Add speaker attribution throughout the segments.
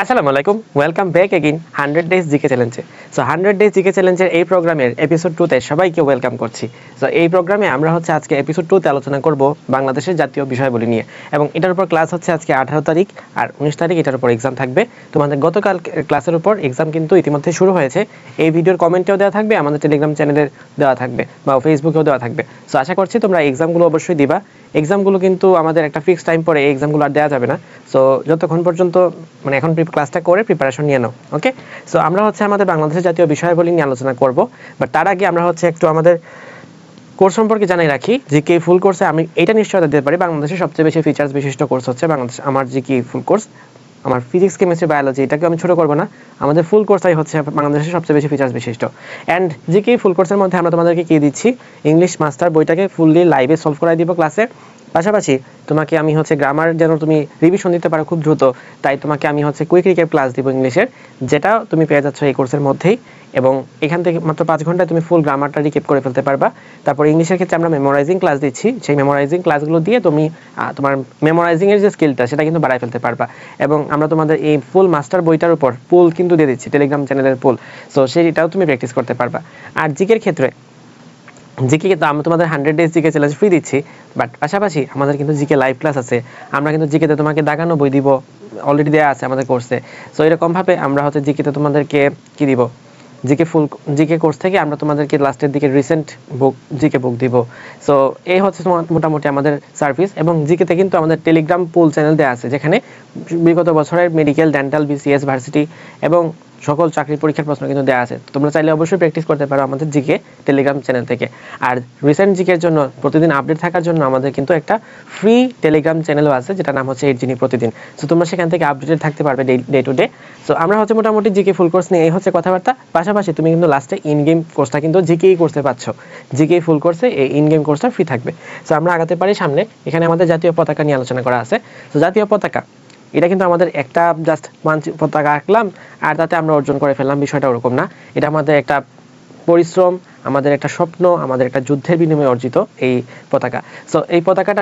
Speaker 1: আসসালামু আলাইকুম, welcome back again 100 days GK চ্যালেঞ্জে। সো 100 ডেজ জিকে চ্যালেঞ্জের এই প্রোগ্রামের এপিসোড 2তে সবাইকে ওয়েলকাম করছি। সো এই প্রোগ্রামে আমরা আজকে এপিসোড 2তে আলোচনা করব বাংলাদেশের জাতীয় বিষয়বলি নিয়ে, এবং এটার উপর ক্লাস হচ্ছে আজকে 18 তারিখ আর 19 তারিখ এটার উপর এক্সাম থাকবে। তোমাদের গতকাল ক্লাসের উপর এক্সাম কিন্তু ইতিমধ্যে শুরু হয়েছে। এই ভিডিওর কমেন্টেও দেওয়া থাকবে, আমাদের টেলিগ্রাম চ্যানেলে দেওয়া থাকবে বা ফেসবুকেও দেওয়া থাকবে। সো আশা করছি তোমরা এক্সামগুলো অবশ্যই দিবা। এক্সামগুলো কিন্তু আমাদের একটা ফিক্সড টাইম পরে এই এক্সামগুলো আর দেওয়া যাবে না। সো যতক্ষণ পর্যন্ত মানে এখন ক্লাসটা করে প্রিপারেশন নিয়ে নাও। ওকে, সো আমরা আমাদের বাংলাদেশের জাতীয় বিষয়াবলী নিয়ে আলোচনা করব, বাট তার আগে আমরা একটু আমাদের কোর্স সম্পর্কে জানাই রাখি। জিকে ফুল কোর্সে আমি এটা নিশ্চয়তা দিতে পারি, বাংলাদেশের সবচেয়ে বেশি ফিচার্স বিশিষ্ট কোর্স হচ্ছে বাংলাদেশ আমার জিকে ফুল কোর্স। আমার ফিজিক্স, কেমিস্ট্রি, বায়োলজি এটাকে আমি ছোটো করবো না, আমাদের ফুল কোর্সটাই হচ্ছে বাংলাদেশের সবচেয়ে বেশি ফিচার্স বিশিষ্ট। অ্যান্ড জিকে ফুল কোর্সের মধ্যে আমরা তোমাদেরকে কী দিচ্ছি, ইংলিশ মাস্টার বইটাকে ফুললি লাইভে সলভ করাই দিব ক্লাসে। পাশাপাশি তোমাকে আমি গ্রামার যেন তুমি রিভিশন দিতে পারো খুব দ্রুত, তাই তোমাকে আমি কুইক রিক্যাপ ক্লাস দিব ইংলিশের, যেটা তুমি পেয়ে যাচ্ছ এই কোর্সের মধ্যেই। এবং এখান থেকে মাত্র 5 ঘন্টায় তুমি ফুল গ্রামারটা রিক্যাপ করে ফেলতে পারবা। তারপর ইংলিশের ক্ষেত্রে আমরা মেমোরাইজিং ক্লাস দিচ্ছি, সেই মেমোরাইজিং ক্লাসগুলো দিয়ে তুমি তোমার মেমোরাইজিংয়ের যে স্কিলটা সেটা কিন্তু বাড়াই ফেলতে পারবা। এবং আমরা তোমাদের এই ফুল মাস্টার বইটার উপর পুল কিন্তু দিয়ে দিচ্ছি, টেলিগ্রাম চ্যানেলের পুল। সো সেইটাও তুমি প্র্যাকটিস করতে পারবা। আর জিকের ক্ষেত্রে জিকে কিন্তু আমরা তোমাদের 100 ডেজ জিকে চ্যালেঞ্জ ফ্রি দিচ্ছি, বাট পাশাপাশি আমাদের কিন্তু জিকে লাইভ ক্লাস আছে। আমরা কিন্তু জিকেতে তোমাকে দাগানো বই দিব, অলরেডি দেওয়া আছে আমাদের কোর্সে। সো এরকমভাবে আমরা জিকেতে তোমাদেরকে কি দিব, জিকে কোর্স থেকে আমরা তোমাদেরকে লাস্টের দিকে রিসেন্ট জিকে বুক দিব। সো এই হচ্ছে মোটামুটি আমাদের সার্ভিস। এবং জিকেতে কিন্তু আমাদের টেলিগ্রাম পুল চ্যানেল দেওয়া আছে, যেখানে বিগত বছরের মেডিকেল, ডেন্টাল, বিসিএস, ভার্সিটি এবং সকল চাকরি পরীক্ষার প্রশ্ন কিন্তু দেওয়া আছে। তোমরা চাইলে অবশ্যই প্র্যাকটিস করতে পারো আমাদের জিকে টেলিগ্রাম চ্যানেল থেকে। আর রিসেন্ট জিকের জন্য প্রতিদিন আপডেট থাকার জন্য আমাদের কিন্তু একটা ফ্রি টেলিগ্রাম চ্যানেলও আছে, যেটা নাম হচ্ছে 8 জিনি প্রতিদিন। সো তোমরা সেখান থেকে আপডেটেড থাকতে পারবে ডে টু ডে। সো আমরা মোটামুটি জিকে ফুল কোর্স নিয়ে এই কথাবার্তা। পাশাপাশি তুমি কিন্তু লাস্টে ইন গেম কোর্সটা কিন্তু জিকেই করতে পারছ, জিকে ফুল কোর্সে এই ইন গেম কোর্সটা ফ্রি থাকবে। সো আমরা আগাতে পারি সামনে। এখানে আমাদের জাতীয় পতাকা নিয়ে আলোচনা করা আছে। তো জাতীয় পতাকা এটা কিন্তু আমাদের একটা জাস্ট পতাকা আঁকলাম আর তাতে আমরা অর্জন করে ফেললাম, বিষয়টা ওরকম না। এটা আমাদের একটা পরিশ্রম, আমাদের একটা স্বপ্ন, আমাদের একটা যুদ্ধের বিনিময়ে অর্জিত এই পতাকা। সো এই পতাকাটা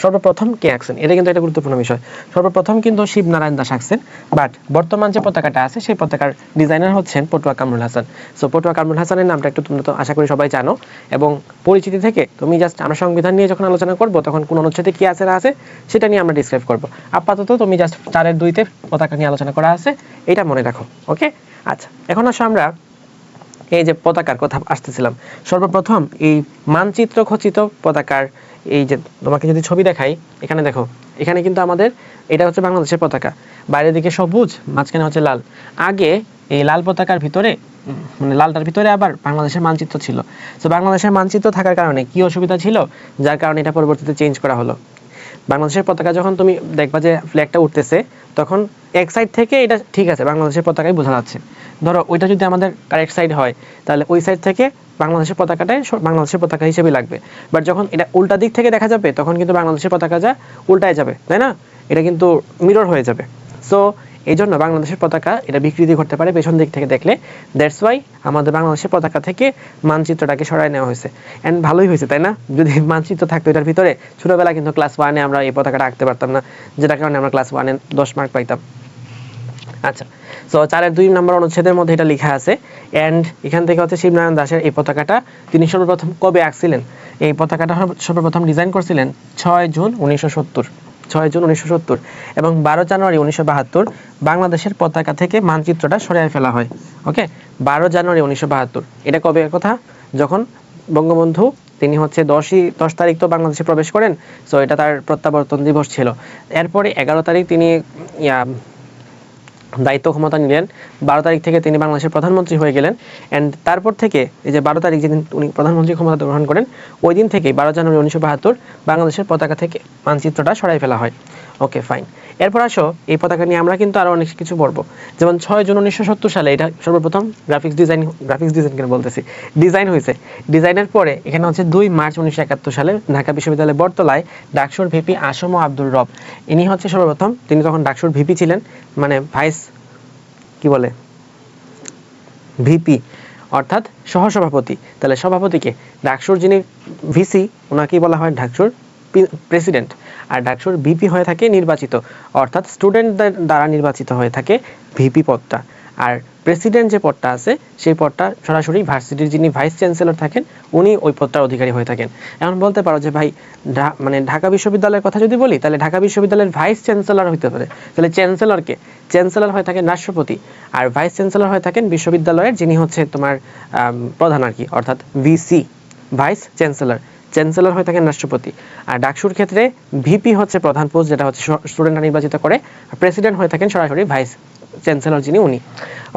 Speaker 1: সর্বপ্রথম কে আঁকছেন, এটা কিন্তু একটা গুরুত্বপূর্ণ বিষয়। সর্বপ্রথম কিন্তু শিবনারায়ণ দাস আঁকছেন, বাট বর্তমান যে পতাকাটা আছে সেই পতাকার ডিজাইনার হচ্ছেন পটুয়া কামরুল হাসান। সো পটুয়া কামরুল হাসানের নামটা একটু তোমরা তো আশা করি সবাই জানো। এবং পরিচিতি থেকে তুমি জাস্ট আমরা সংবিধান নিয়ে যখন আলোচনা করবো তখন কোন অনুচ্ছেদে কি আছে না আছে সেটা নিয়ে আমরা ডিসক্রাইব করবো। আপাতত তুমি জাস্ট 4-2-তে পতাকা নিয়ে আলোচনা করা আছে, এটা মনে রাখো। ওকে, আচ্ছা, এখন আসো আমরা এই যে পতাকার কথা আসতেছিলাম। সর্বপ্রথম এই মানচিত্র খচিত পতাকার এই যে তোমাকে যদি ছবি দেখাই, এখানে দেখো, এখানে কিন্তু আমাদের এটা হচ্ছে বাংলাদেশের পতাকা। বাইরের দিকে সবুজ, মাঝখানে হচ্ছে লাল। আগে এই লাল পতাকার ভিতরে মানে লালটার ভিতরে আবার বাংলাদেশের মানচিত্র ছিল। তো বাংলাদেশের মানচিত্র থাকার কারণে কি অসুবিধা ছিল, যার কারণে এটা পরবর্তীতে চেঞ্জ করা হলো। বাংলাদেশের পতাকা যখন তুমি দেখবা যে ফ্ল্যাগটা উঠতেছে, তখন এক সাইড থেকে এটা ঠিক আছে বাংলাদেশের পতাকাই বোঝা যাচ্ছে। ধরো ওইটা যদি আমাদের কারেক্ট সাইড হয়, তাহলে ওই সাইড থেকে বাংলাদেশের পতাকাটাই বাংলাদেশের পতাকা হিসেবে লাগবে। বাট যখন এটা উল্টা দিক থেকে দেখা যাবে, তখন কিন্তু বাংলাদেশের পতাকা যা উল্টায় যাবে, তাই না? এটা কিন্তু মিরর হয়ে যাবে। সো এই জন্য বাংলাদেশের পতাকা এটা বিকৃতি ঘটতে পারে পেছন দিক থেকে দেখলে। দ্যাটস ওয়াই আমাদের বাংলাদেশের পতাকা থেকে মানচিত্রটাকে সরাই নেওয়া হয়েছে। অ্যান্ড ভালোই হয়েছে, তাই না? যদি মানচিত্র থাকতো এটার ভিতরে, ছোটোবেলা কিন্তু ক্লাস 1-এ আমরা এই পতাকাটা আঁকতে পারতাম না, যেটার কারণে আমরা ক্লাস 1-এ 10 মার্ক পাইতাম। আচ্ছা, সো 4-2 নম্বর অনুচ্ছেদের মধ্যে এটা লেখা আছে। অ্যান্ড এখান থেকে হচ্ছে শিবনারায়ণ দাসের এই পতাকাটা তিনি সর্বপ্রথম কবে আঁকছিলেন, এই পতাকাটা সর্বপ্রথম ডিজাইন করছিলেন 6 জুন 1970, 6 জুন 1970। এবং 12 জানুয়ারি 1972 বাংলাদেশের পতাকা থেকে মানচিত্রটা সরিয়ে ফেলা হয়। ওকে, 12 জানুয়ারি 1972, এটা কবে কথা, যখন বঙ্গবন্ধু তিনি 10 তারিখ তো বাংলাদেশে প্রবেশ করেন। সো এটা তার প্রত্যাবর্তন দিবস ছিল। এরপরে 11 তারিখ তিনি দায়িত্ব ক্ষমতা নিলেন। 12 তারিখ থেকে তিনি বাংলাদেশের প্রধানমন্ত্রী হয়ে গেলেন। অ্যান্ড তারপর থেকে এই যে 12 তারিখ যেদিন উনি প্রধানমন্ত্রী ক্ষমতা গ্রহণ করেন, ওই দিন থেকেই 12 জানুয়ারি 1972 বাংলাদেশের পতাকা থেকে মানচিত্রটা সরাই ফেলা হয়। ওকে, ফাইন। এরপর আসো এই পতাকা নিয়ে আমরা কিন্তু আরও অনেক কিছু পড়বো। যেমন 6 জুন 1970 সালে এটা সর্বপ্রথম গ্রাফিক্স ডিজাইন কেন বলতেছি, ডিজাইন হয়েছে। ডিজাইনের পরে এখানে 2 মার্চ 1971 সালে ঢাকা বিশ্ববিদ্যালয়ের বটতলায় ডাকসুর ভিপি আসম আব্দুর রব, ইনি সর্বপ্রথম, তিনি তখন ডাকসুর ভিপি ছিলেন, মানে ভাইস কি বলে ভিপি অর্থাৎ সহসভাপতি। তাহলে সভাপতিকে, ডাকসুর যিনি ভিসি ওনাকেই বলা হয় ডাকসুর প্রেসিডেন্ট, আর ডাকসুর ভিপি হয়ে থাকে নির্বাচিত, অর্থাৎ স্টুডেন্টদের দ্বারা নির্বাচিত হয়ে থাকে ভিপি পদটা। আর প্রেসিডেন্ট যে পদটা আছে সেই পদটা সরাসরি ভার্সিটির যিনি ভাইস চ্যান্সেলর থাকেন উনি ওই পদটার অধিকারী হয়ে থাকেন। এখন বলতে পারো যে ভাই মানে ঢাকা বিশ্ববিদ্যালয়ের কথা যদি বলি তাহলে ঢাকা বিশ্ববিদ্যালয়ের ভাইস চ্যান্সেলর হতে পারে, তাহলে চ্যান্সেলর হয়ে থাকেন রাষ্ট্রপতি, আর ভাইস চ্যান্সেলর হয়ে থাকেন বিশ্ববিদ্যালয়ের যিনি হচ্ছে তোমার প্রধান আর কি, অর্থাৎ ভিসি, ভাইস চ্যান্সেলর হয়ে থাকেন রাষ্ট্রপতি। আর ডাকসুর ক্ষেত্রে ভিপি হচ্ছে প্রধান পোস্ট, যেটা হচ্ছে স্টুডেন্টরা নির্বাচিত করে, আর প্রেসিডেন্ট হয়ে থাকেন সরাসরি ভাইস চ্যান্সেলর যিনি উনি।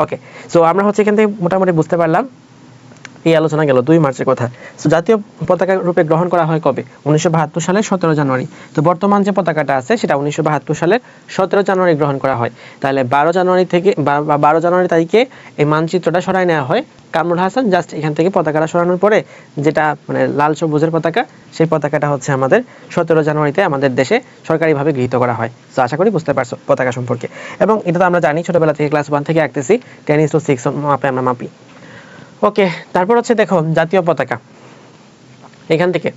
Speaker 1: ওকে, সো আমরা হচ্ছে এখান থেকে মোটামুটি বুঝতে পারলাম। এই আলোচনা গেল 2 মার্চের কথা। সো জাতীয় পতাকা রূপে গ্রহণ করা হয় কবে? 1972 সালের 17 জানুয়ারি। তো বর্তমান যে পতাকাটা আছে সেটা 1972 সালের 17 জানুয়ারি গ্রহণ করা হয়। তাহলে 12 জানুয়ারি থেকে 12 জানুয়ারি তারিখে এই মানচিত্রটা সরাই নেওয়া হয়। কামরুল হাসান জাস্ট এখান থেকে পতাকাটা সরানোর পরে যেটা মানে লাল সবুজের পতাকা, সেই পতাকাটা হচ্ছে আমাদের 17 জানুয়ারিতে আমাদের দেশে সরকারিভাবে গৃহীত করা হয়। তো আশা করি বুঝতে পারছো পতাকা সম্পর্কে। এবং এটা তো আমরা জানি ছোটবেলা থেকে ক্লাস 1 থেকে আঁকতেছি, 10:6 মাপে আমরা মাপি। ওকে, তারপর হচ্ছে দেখো জাতীয় পতাকা। এখান থেকে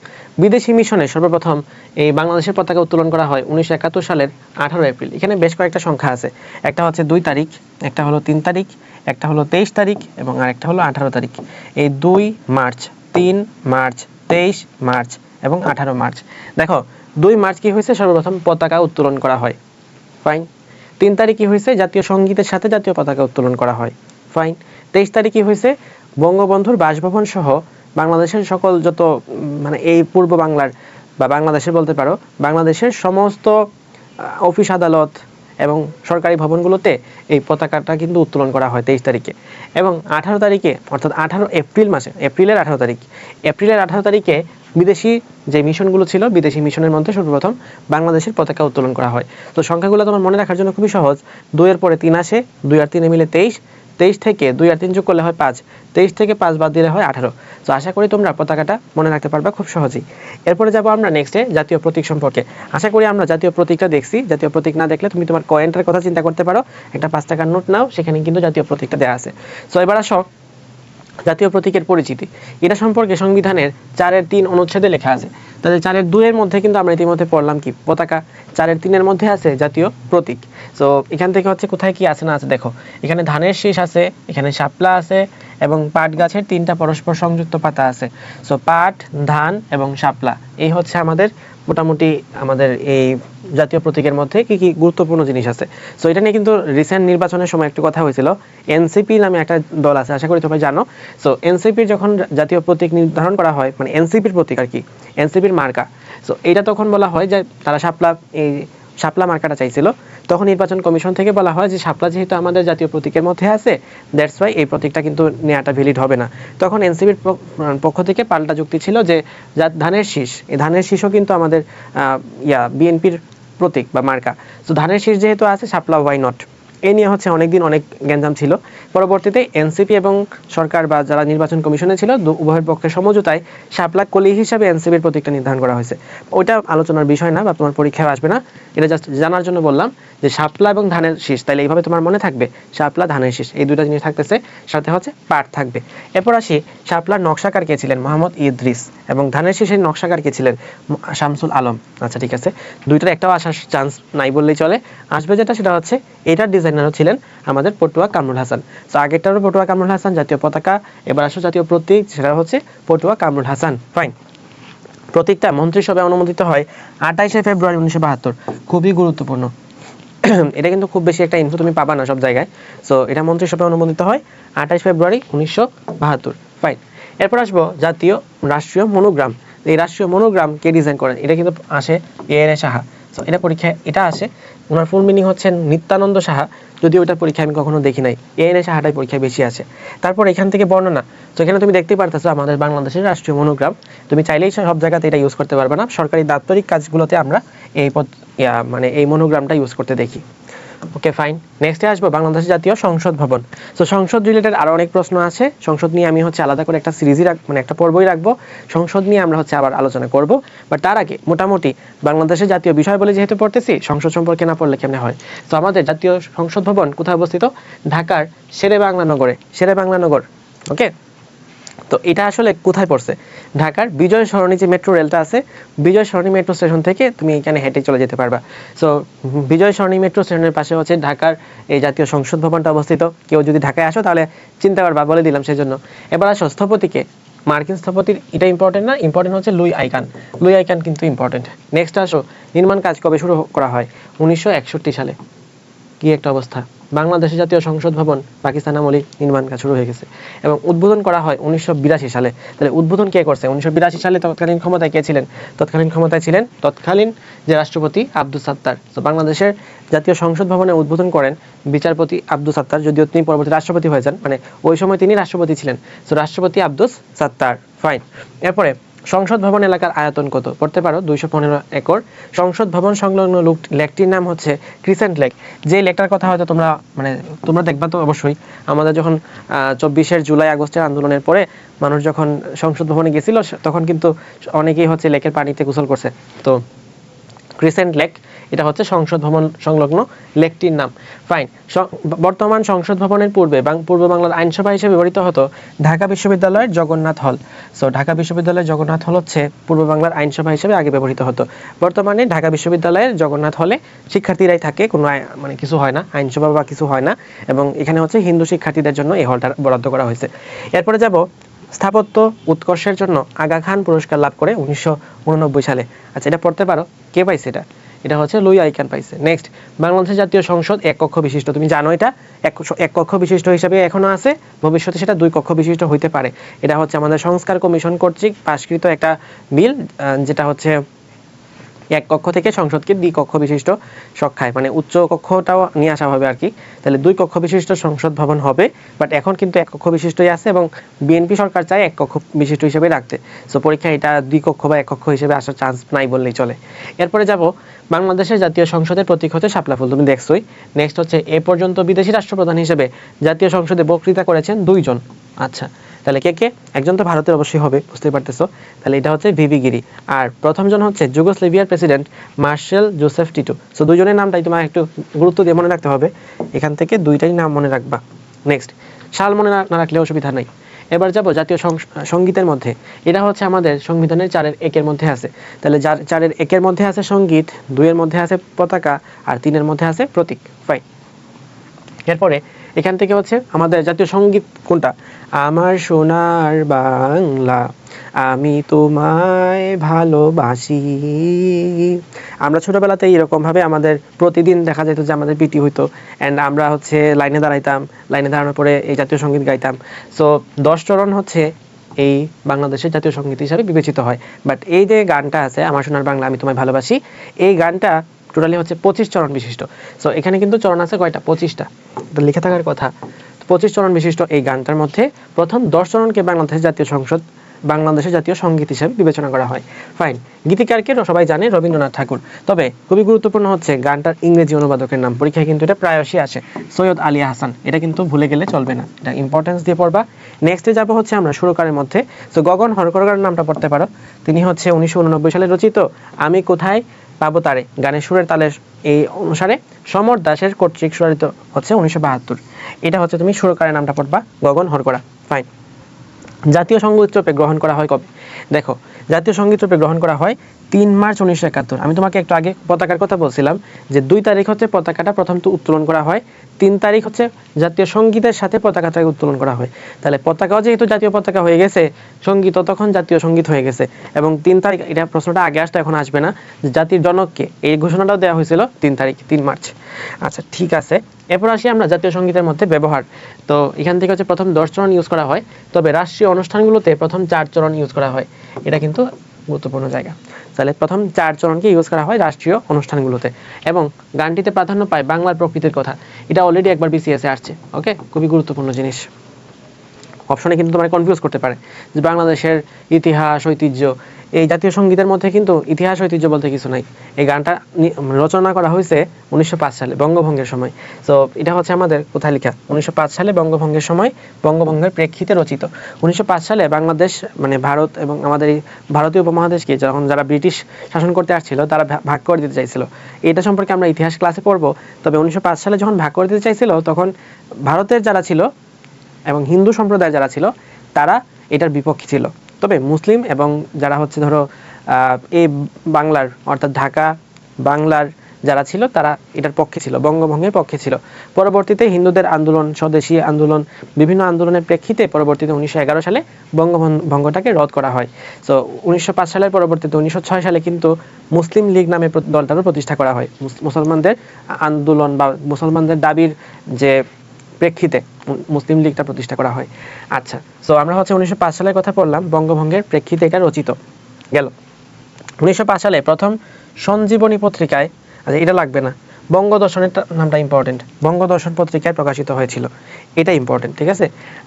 Speaker 1: বিদেশি মিশনে সর্বপ্রথম এই বাংলাদেশের পতাকা উত্তোলন করা হয় 1971 সালের 18 এপ্রিল। এখানে বেশ কয়েকটা সংখ্যা আছে, একটা হচ্ছে 2 তারিখ, একটা হলো 3 তারিখ, একটা হলো 23 তারিখ এবং আরেকটা হলো 18 তারিখ। এই 2 মার্চ, 3 মার্চ, 23 মার্চ এবং 18 মার্চ। দেখো 2 মার্চ কি হয়েছে, সর্বপ্রথম পতাকা উত্তোলন করা হয়, ফাইন। 3 তারিখ কি হয়েছে, জাতীয় সঙ্গীতের সাথে জাতীয় পতাকা উত্তোলন করা হয়, ফাইন। 23 তারিখ কি হয়েছে, বঙ্গবন্ধুর বাসভবন সহ বাংলাদেশের সকল যত মানে এই পূর্ব বাংলার বা বাংলাদেশের বলতে পারো বাংলাদেশের সমস্ত অফিস আদালত এবং সরকারি ভবনগুলোতে এই পতাকাটা কিন্তু উত্তোলন করা হয় 23 তারিখে। এবং 18 তারিখে অর্থাৎ 18 এপ্রিল মাসে, এপ্রিলের 18 তারিখে বিদেশি যে মিশনগুলো ছিল, বিদেশি মিশনের মধ্যে সর্বপ্রথম বাংলাদেশের পতাকা উত্তোলন করা হয়। তো সংখ্যাগুলো তোমার মনে রাখার জন্য খুবই সহজ। 2 এর পরে 3 আসে, 2 আর 3 মিলে 23, 23 থেকে 2 আর 3 যোগ করলে হয় 5, 23 থেকে 5 বাদ দিলে হয় 18। তো আশা করি তোমরা পতাকাটা মনে রাখতে পারবে খুব সহজেই। এরপরে যাবো আমরা নেক্সটে জাতীয় প্রতীক সম্পর্কে। আশা করি আমরা জাতীয় প্রতীকটা দেখছি। জাতীয় প্রতীক না দেখলে তুমি তোমার কয়েনটার কথা চিন্তা করতে পারো, একটা 5 টাকার নোট নাও, সেখানে কিন্তু জাতীয় প্রতীকটা দেওয়া আছে। সো এবার আসো জাতীয় প্রতীকের পরিচিতি। এটা সম্পর্কে সংবিধানের 4-3 অনুচ্ছেদে লেখা আছে। তাহলে 4-2 মধ্যে কিন্তু আমরা ইতিমধ্যে পড়লাম কি পতাকা, 4-3 মধ্যে আছে জাতীয় প্রতীক। সো এখান থেকে হচ্ছে কোথায় কি আছে না আছে দেখো, এখানে ধানের শীষ আছে, এখানে শাপলা আছে এবং পাট গাছের 3টা পরস্পর সংযুক্ত পাতা আছে। সো পাট, ধান এবং শাপলা, এই হচ্ছে আমাদের মোটামুটি আমাদের এই জাতীয় প্রতীকের মধ্যে কি কি গুরুত্বপূর্ণ জিনিস আছে। সো এটা নিয়ে কিন্তু রিসেন্ট নির্বাচনের সময় একটু কথা হয়েছিল। এনসিপি নামে একটা দল আছে, আশা করি তোমরা জানো। সো এনসিপির যখন জাতীয় প্রতীক নির্ধারণ করা হয়, মানে এনসিপির প্রতীক আর কি, এনসিপির মার্কা, সো এটা তখন বলা হয় যে তারা শাপলা মার্কাটা চাইছিল। তখন নির্বাচন কমিশন থেকে বলা হয় যে শাপলা যেহেতু আমাদের জাতীয় প্রতীকের মধ্যে আছে, দ্যাটস ওয়াই এই প্রতীকটা কিন্তু নেওয়াটা ভ্যালিড হবে না। তখন এনসিপির পক্ষ থেকে পাল্টা যুক্তি ছিল যে ধানের শীষ, এই ধানের শীষও কিন্তু আমাদের বিএনপির প্রতীক বা মার্কা। তো ধানের শীষ যেহেতু আছে, শাপলা ওয়াই নট, এই নিয়ে হচ্ছে অনেকদিন অনেক গ্যাঞ্জাম ছিল। পরবর্তীতে এনসিপি এবং সরকার বা যারা নির্বাচন কমিশনে ছিল উভয়ের পক্ষে সমঝোতায় শাপলা কলি হিসাবে এনসিপির প্রতীকটা নির্ধারণ করা হয়েছে। ওইটা আলোচনার বিষয় না বা তোমার পরীক্ষায় আসবে না, এটা জাস্ট জানার জন্য বললাম যে শাপলা এবং ধানের শীষ, তাহলে এইভাবে তোমার মনে থাকবে শাপলা ধানের শীষ, এই দুইটা জিনিস থাকতেছে, সাথে হচ্ছে পাট থাকবে। এরপর আসি শাপলার নকশাকার কে ছিলেন, মোহাম্মদ ইদ্রিস, এবং ধানের শীষের নকশাকার কে ছিলেন, শামসুল আলম। আচ্ছা ঠিক আছে, দুইটার একটাও আসার চান্স নাই বললেই চলে, আসবে যেটা সেটা হচ্ছে এটার ডিজাইনারও ছিলেন আমাদের পটুয়া কামরুল হাসান। তো আগেরটারও পটুয়া কামরুল হাসান জাতীয় পতাকা, এবার আসো জাতীয় প্রতীক, সেটা হচ্ছে পটুয়া কামরুল হাসান, ফাইন। প্রতীকটা মন্ত্রিসভায় অনুমোদিত হয় 28 ফেব্রুয়ারি 1972, খুবই গুরুত্বপূর্ণ। এটা কিন্তু খুব বেশি একটা ইনফো তুমি পাবা না সব জায়গায়। সো এটা মন্ত্রিসভায় অনুমোদিত হয় 28 ফেব্রুয়ারি 1972, ফাইন। এরপর আসবো জাতীয় রাষ্ট্রীয় মনোগ্রাম। এই রাষ্ট্রীয় মনোগ্রাম কে ডিজাইন করেন, এটা কিন্তু আসে এ.এন.এ সাহা। সো এটা পরীক্ষায় এটা আসে, ওনার ফুল মিনিং হচ্ছে নিত্যানন্দ সাহা, যদিও ওইটার পরীক্ষায় আমি কখনো দেখি নাই, এ.এন.এ সাহাটাই পরীক্ষায় বেশি আছে। তারপর এখান থেকে বর্ণনা, তো এখানে তুমি দেখতে পারতেছো আমাদের বাংলাদেশের রাষ্ট্রীয় মনোগ্রাম, তুমি চাইলেই সব জায়গাতে এটা ইউজ করতে পারবে না, সরকারি দাপ্তরিক কাজগুলোতে আমরা মানে এই মনোগ্রামটা ইউজ করতে দেখি। ওকে ফাইন, নেক্সটে আসবো বাংলাদেশের জাতীয় সংসদ ভবন। সো সংসদ রিলেটেড আরো অনেক প্রশ্ন আছে, সংসদ নিয়ে আমি হচ্ছে আলাদা করে একটা সিরিজই মানে একটা পর্বই রাখবো, সংসদ নিয়ে আমরা হচ্ছে আবার আলোচনা করব। বাট তার আগে মোটামুটি বাংলাদেশের জাতীয় বিষয় বলে যেহেতু পড়তেছি, সংসদ সম্পর্কে না পড়লে কেমনে হয়। তো আমাদের জাতীয় সংসদ ভবন কোথায় অবস্থিত, ঢাকার শেরেবাংলা নগরে, শেরেবাংলা নগর। ওকে, তো এটা আসলে কোথায় পড়ছে? ঢাকার বিজয় সরণি যে মেট্রো রেলটা আছে, বিজয় সরণি মেট্রো স্টেশন থেকে তুমি এখানে হেঁটে চলে যেতে পারবা। সো বিজয় সরণি মেট্রো স্টেশনের পাশে হচ্ছে ঢাকার এই জাতীয় সংসদ ভবনটা অবস্থিত। কেউ যদি ঢাকায় আসো তাহলে চিনতে পারবা, বলে দিলাম সেজন্য। এবার আসো স্থপতিকে। মার্কিন স্থপতির এটা ইম্পর্টেন্ট না, ইম্পর্টেন্ট হচ্ছে লুই আইকান। লুই আইকান কিন্তু ইম্পর্টেন্ট। নেক্সট আসো, নির্মাণ কাজ কবে শুরু করা হয়? 1961 সালে। কি একটা অবস্থা! বাংলাদেশের জাতীয় সংসদ ভবন পাকিস্তান আমলে নির্মাণ কাজ শুরু হয়ে গেছে এবং উদ্বোধন করা হয় 1982 সালে। তাহলে উদ্বোধন কে করছে? 1982 সালে তৎকালীন ক্ষমতায় কে ছিলেন? তৎকালীন ক্ষমতায় ছিলেন তৎকালীন যে রাষ্ট্রপতি আব্দুস সাত্তার। তো বাংলাদেশের জাতীয় সংসদ ভবনে উদ্বোধন করেন বিচারপতি আব্দুস সাত্তার, যদিও তিনি পরবর্তী রাষ্ট্রপতি হয়ে যান, মানে ওই সময় তিনি রাষ্ট্রপতি ছিলেন। তো রাষ্ট্রপতি আব্দুস সাত্তার। ফাইন। এরপরে সংসদ ভবন এলাকার আয়তন কত? পড়তে পারো 215 একর। সংসদ ভবন সংলগ্ন লেকটির নাম হচ্ছে ক্রিসেন্ট লেক। যে লেকটার কথা হয়তো তোমরা দেখবা তো অবশ্যই। আমাদের যখন 24 জুলাই আগস্টের আন্দোলনের পরে মানুষ যখন সংসদ ভবনে গেছিল, তখন কিন্তু অনেকেই হচ্ছে লেকের পানিতে গোসল করছে। তো ক্রিসেন্ট লেক, এটা হচ্ছে সংসদ ভবন সংলগ্ন লেকটির নাম। ফাইন। বর্তমান সংসদ ভবনের পূর্ব বাংলার আইনসভা হিসেবে ব্যবহৃত হতো ঢাকা বিশ্ববিদ্যালয়ের জগন্নাথ হল। সো ঢাকা বিশ্ববিদ্যালয়ের জগন্নাথ হল হচ্ছে পূর্ব বাংলার আইনসভা হিসেবে আগে ব্যবহৃত হতো। বর্তমানে ঢাকা বিশ্ববিদ্যালয়ের জগন্নাথ হলে শিক্ষার্থীরাই থাকে, কোনো মানে কিছু হয় না, আইনসভা বা কিছু হয় না। এবং এখানে হচ্ছে হিন্দু শিক্ষার্থীদের জন্য এই হলটা বরাদ্দ করা হয়েছে। এরপরে যাব, স্থাপত্য উৎকর্ষের জন্য আগা খান পুরস্কার লাভ করে 1989 সালে। আচ্ছা, এটা পড়তে পারো, কে পাইছে এটা? এটা হচ্ছে লুই আইকান পাইছে। নেক্সট, বাংলাদেশের জাতীয় সংসদ এক কক্ষ বিশিষ্ট। তুমি জানো এটা এক কক্ষ বিশিষ্ট হিসাবে এখনো আছে, ভবিষ্যতে সেটা 2 কক্ষ বিশিষ্ট হইতে পারে। এটা হচ্ছে আমাদের সংস্কার কমিশন কর্তৃক পাশকৃত একটা বিল, যেটা হচ্ছে এক কক্ষ থেকে সংসদকে 2 কক্ষ বিশিষ্ট সক্ষায়, মানে উচ্চ কক্ষটাও নিয়ে আসা হবে আর কি। তাহলে 2 কক্ষ বিশিষ্ট সংসদ ভবন হবে, বাট এখন কিন্তু এক কক্ষ বিশিষ্টই আছে এবং বিএনপি সরকার চায় এক কক্ষ বিশিষ্ট হিসেবে রাখতে। সো পরীক্ষায় এটা 2 কক্ষ বা এক কক্ষ হিসেবে আসার চান্স নাই বললেই চলে। এরপরে যাব, বাংলাদেশের জাতীয় সংসদের প্রতীক হচ্ছে শাপলা ফুল, তুমি দেখছোই। নেক্সট হচ্ছে, এ পর্যন্ত বিদেশি রাষ্ট্রপ্রধান হিসেবে জাতীয় সংসদে বক্তৃতা করেছেন 2 জন। আচ্ছা, তাহলে কে? একজন তো ভারতের অবশ্যই হবে, বুঝতে পারতেছো। তাহলে এটা হচ্ছে ভিভি গিরি। আর প্রথমজন হচ্ছে যুগোস্লাভিয়ার president Marshal Joseph Tito. So 2 জনের নামটাই তোমার একটু গুরুত্ব দিয়ে মনে রাখতে হবে। এখান থেকে 2টাই নাম মনে রাখবা। নেক্সট, সাল মনে না রাখলে অসুবিধা নাই। এবার যাব জাতীয় সঙ্গীতের মধ্যে। এটা হচ্ছে আমাদের সংবিধানের 4-এর 1-এর মধ্যে আছে। তাহলে 4-এর 1-এর মধ্যে আছে সঙ্গীত, 2-এর মধ্যে আছে পতাকা, আর 3-এর মধ্যে আছে প্রতীক। ফাইন। এরপরে এখান থেকে হচ্ছে আমাদের জাতীয় সঙ্গীত কোনটা? আমার সোনার বাংলা, আমি তোমায় ভালোবাসি। আমরা ছোটবেলাতে এরকমভাবে আমাদের প্রতিদিন দেখা যেত যে আমাদের পিটি হইতো, অ্যান্ড আমরা হচ্ছে লাইনে দাঁড়াইতাম, লাইনে দাঁড়ানোর পরে এই জাতীয় সঙ্গীত গাইতাম। সো 10 চরণ হচ্ছে এই বাংলাদেশের জাতীয় সঙ্গীত হিসাবে বিবেচিত হয়। বাট এই যে গানটা আছে, আমার সোনার বাংলা আমি তোমায় ভালোবাসি, এই গানটা টোটালি হচ্ছে 25 চরণ বিশিষ্ট। সো এখানে কিন্তু চরণ আছে কয়টা? 25টা। তো লিখে থাকার কথা। 25 চরণ বিশিষ্ট এই গানটার মধ্যে প্রথম 10 চরণকে বাংলাদেশের জাতীয় সঙ্গীত হিসেবে বিবেচনা করা হয়। ফাইন। গীতিকারকে সবাই জানে, রবীন্দ্রনাথ ঠাকুর। তবে খুবই গুরুত্বপূর্ণ হচ্ছে গানটার ইংরেজি অনুবাদকের নাম। পরীক্ষায় কিন্তু এটা প্রায়শই আসে, সৈয়দ আলী হাসান। এটা কিন্তু ভুলে গেলে চলবে না, এটা ইম্পর্টেন্স দিয়ে পড়বা। নেক্সটে যাব হচ্ছে আমরা সুরকারের মধ্যে। সো গগন হরকরকার নামটা পড়তে পারো। তিনি হচ্ছে 1989 সালে রচিত আমি কোথায় পাবো তারে গানের সুরের তালের এই অনুসারে সমর দাসের কর্তৃক সুরারিত হচ্ছে 1972। এটা হচ্ছে তুমি সুরকারের নামটা পড়বা, গগন হরকরা। ফাইন। জাতীয় সঙ্গীত রূপে গ্রহণ করা হয় কবে? দেখো, জাতীয় সঙ্গীত রূপে গ্রহণ করা হয় 3 মার্চ 1971। আমি তোমাকে একটু আগে পতাকার কথা বলছিলাম যে 2 তারিখ হচ্ছে পতাকাটা প্রথম উত্তোলন করা হয়, 3 তারিখ হচ্ছে জাতীয় সঙ্গীতের সাথে পতাকাটাকে উত্তোলন করা হয়। তাহলে পতাকাও যেহেতু জাতীয় পতাকা হয়ে গেছে, সঙ্গীতও তখন জাতীয় সঙ্গীত হয়ে গেছে। এবং 3 তারিখ, এটা প্রশ্নটা আগে আসতো, এখন আসবে না। জাতির জনককে এই ঘোষণাটাও দেওয়া হয়েছিল 3 তারিখ, 3 মার্চ। আচ্ছা, ঠিক আছে। এরপর আসি আমরা জাতীয় সঙ্গীতের মধ্যে ব্যবহার। তো এখান থেকে হচ্ছে প্রথম 10 চরণ ইউজ করা হয়, তবে রাষ্ট্রীয় অনুষ্ঠানগুলোতে প্রথম 4 চরণ ইউজ করা হয়। এটা কিন্তু গুরুত্বপূর্ণ জায়গা। তাহলে প্রথম 4 চরণকে ইউজ করা হয় রাষ্ট্রীয় অনুষ্ঠানগুলোতে। এবং গানটিতে প্রাধান্য পায় বাংলার প্রকৃতির কথা। এটা অলরেডি একবার বিসিএসে আসছে। ওকে, খুবই গুরুত্বপূর্ণ জিনিস। অপশনে কিন্তু তোমার কনফিউজ করতে পারে যে বাংলাদেশের ইতিহাস ঐতিহ্য। এই জাতীয় সঙ্গীতের মধ্যে কিন্তু ইতিহাস ঐতিহ্য বলতে কিছু নাই। এই গানটা রচনা করা হয়েছে 1905 সালে বঙ্গভঙ্গের সময়। সো এটা হচ্ছে আমাদের কোথায় লেখা? 1905 সালে বঙ্গভঙ্গের সময়, বঙ্গভঙ্গের প্রেক্ষিতে রচিত। 1905 সালে বাংলাদেশ, মানে ভারত এবং আমাদের এই ভারতীয় উপমহাদেশকে যখন যারা ব্রিটিশ শাসন করতে আসছিল, তারা ভাগ করে দিতে চাইছিল। এটা সম্পর্কে আমরা ইতিহাস ক্লাসে পড়বো। তবে 1905 সালে যখন ভাগ করে দিতে চাইছিল, তখন ভারতের যারা ছিল এবং হিন্দু সম্প্রদায় যারা ছিল, তারা এটার বিপক্ষে ছিল। তবে মুসলিম এবং যারা হচ্ছে ধরো এই বাংলার অর্থাৎ ঢাকা বাংলার যারা ছিল তারা এটার পক্ষে ছিল, বঙ্গভঙ্গের পক্ষে ছিল। পরবর্তীতে হিন্দুদের আন্দোলন, স্বদেশী আন্দোলন, বিভিন্ন আন্দোলনের প্রেক্ষিতে পরবর্তীতে 1911 সালে বঙ্গভঙ্গটাকে রদ করা হয়। সো 1905 সালের পরবর্তীতে 1906 সালে কিন্তু মুসলিম লীগ নামে দলটারও প্রতিষ্ঠা করা হয়। মুসলমানদের আন্দোলন বা মুসলমানদের দাবির যে প্রেক্ষিতে মুসলিম লীগটা প্রতিষ্ঠা করা হয়। আচ্ছা, সো আমরা হচ্ছে 1905 সালের কথা বললাম, বঙ্গভঙ্গের প্রেক্ষিতে এটা রচিত গেল। 1905 সালে প্রথম সঞ্জীবনী পত্রিকায়, আচ্ছা এটা লাগবে না, বঙ্গদর্শনের নামটা ইম্পর্টেন্ট, বঙ্গদর্শন পত্রিকায় প্রকাশিত হয়েছিল, এটা ইম্পর্টেন্ট, ঠিক আছে।